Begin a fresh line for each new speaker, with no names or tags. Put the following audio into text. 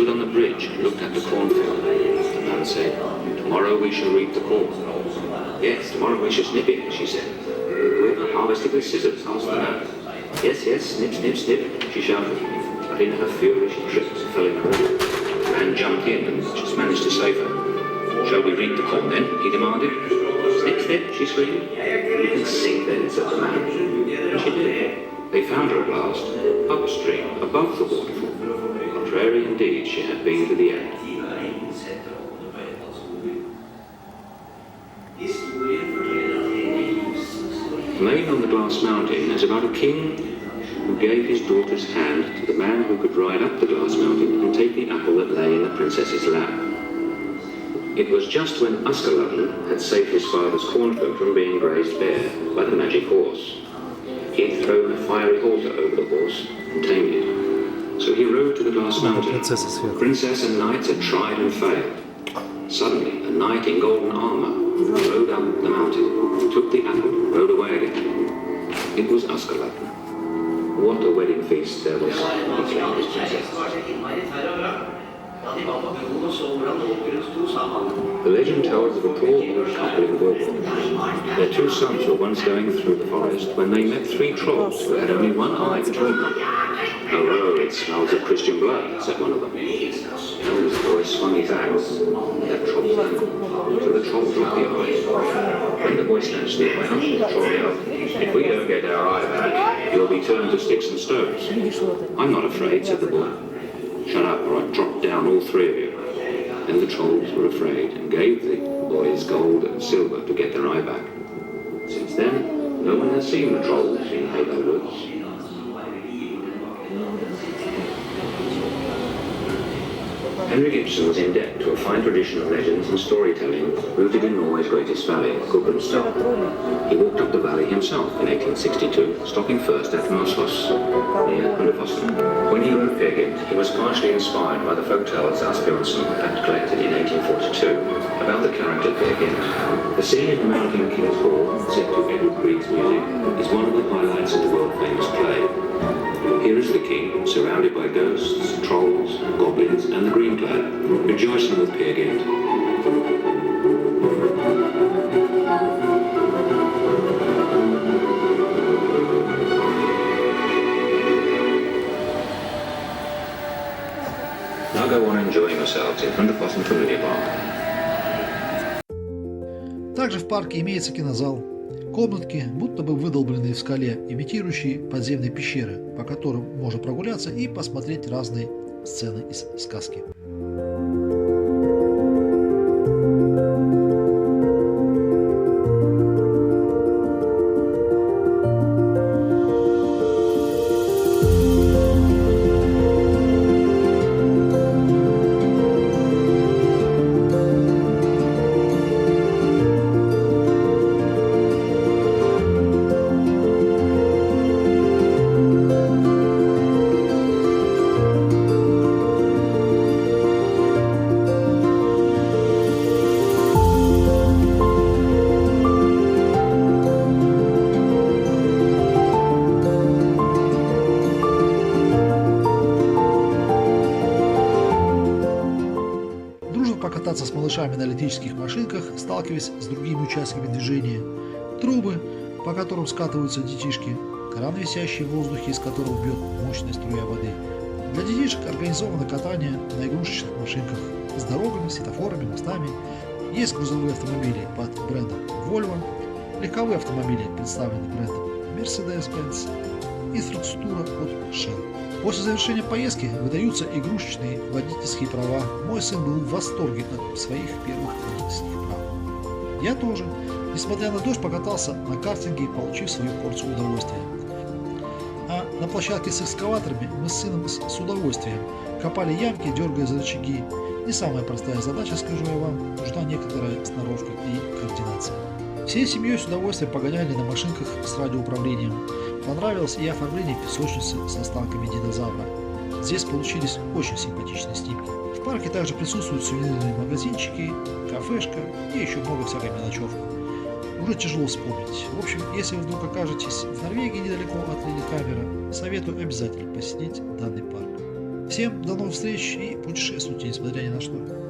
stood on the bridge and looked at the cornfield. The man said, "Tomorrow we shall reap the corn." "Yes, tomorrow we shall snip it," she said. "Whoever harvested with scissors?" asked the man. "Yes, yes, snip, snip, snip," she shouted. But in her fury she tripped and fell in the river. The man jumped in and just managed to save her. "Shall we reap the corn then?" he demanded. "Snip, snip," she screamed. "You can sing then," said the man. And she did. They found her at last, upstream, above the waterfall. Contrary indeed she had been to the end. The Maid on the Glass Mountain is about a king who gave his daughter's hand to the man who could ride up the glass mountain and take the apple that lay in the princess's lap. It was just when Askeladden had saved his father's cornfield from being grazed bare by the magic horse. He had thrown a fiery halter over the horse and tamed it. So he rode to the glass mountain. Princess and knights had tried and failed. Suddenly, a knight in golden armor rode up the mountain, took the apple, rode away again. It was Askeladden. What a wedding feast there was, he claimed his princess. The legend tells of a tall old couple in Gorgor. Their two sons were once going through the forest when they met three trolls who had only one eye between them. "Oh, it smells of Christian blood," said one of them. And the boy swung his axe. That troll said, so the troll dropped the eye. When the boy snatched the eye out, the troll yelled, "If we don't get our eye back, you'll be turned to sticks and stones." "I'm not afraid," said the boy. "Shut up or I'll drop down all three of you." Then the trolls were afraid and gave the boys gold and silver to get their eye back. Since then, no one has seen the trolls in Halo Woods. Henrik Ibsen was in debt to a fine tradition of legends and storytelling rooted in Norway's greatest valley, Gudbrandsdal. He walked up the valley himself in 1862, stopping first at Moslos, near Hunderfossen. When he wrote Peer Gynt, he was partially inspired by the folk tales Asbjørnsen had collected in 1842 about the character Peer Gynt. The scene in American King's Hall, set to Edward Grieg's music, is one of the highlights of the world-famous play. Here is the king, surrounded by ghosts, trolls, goblins, and the green-clad, rejoicing with Peer Gynt. Now go on enjoying yourselves in Hunderfossen Familiepark.
Также в парке имеется кинозал. Комнатки, будто бы выдолбленные в скале, имитирующие подземные пещеры, по которым можно прогуляться и посмотреть разные сцены из сказки. Покататься с малышами на электрических машинках, сталкиваясь с другими участниками движения, трубы, по которым скатываются детишки, кран, висящий в воздухе, из которого бьет мощная струя воды. Для детишек организовано катание на игрушечных машинках с дорогами, светофорами, мостами. Есть грузовые автомобили под брендом Volvo, легковые автомобили представлены брендом Mercedes-Benz, инфраструктура от Shell. После завершения поездки выдаются игрушечные водительские права. Мой сын был в восторге от своих первых водительских прав. Я тоже, несмотря на дождь, покатался на картинге, получив свою порцию удовольствия. А на площадке с экскаваторами мы с сыном с удовольствием копали ямки, дергая за рычаги. Не самая простая задача, скажу я вам, нужна некоторая сноровка и координация. Всей семьей с удовольствием погоняли на машинках с радиоуправлением. Понравилось и оформление песочницы с останками динозавра. Здесь получились очень симпатичные снимки. В парке также присутствуют сувенирные магазинчики, кафешка и еще много всякой мелочевки. Уже тяжело вспомнить. В общем, если вы вдруг окажетесь в Норвегии недалеко от Лиллехаммера, советую обязательно посетить данный парк. Всем до новых встреч и путешествуйте, несмотря ни на что.